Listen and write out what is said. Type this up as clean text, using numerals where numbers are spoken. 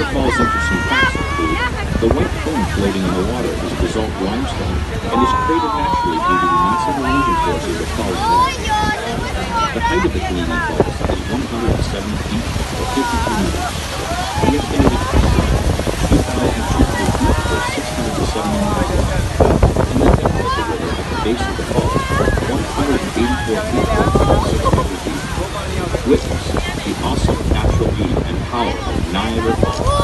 Niagara Falls' interesting facts include the white foam floating in the water is basalt limestone and is created naturally due to the massive erosion forces of falling water. The height of the Canadian Falls is 107 feet or 52 meters. The estimated cost is 2,200 feet or 670 meters long. And the depth of the river at the base of the falls, 184 feet or 600 feet. Witness the awesome natural beauty and power of Niagara Falls.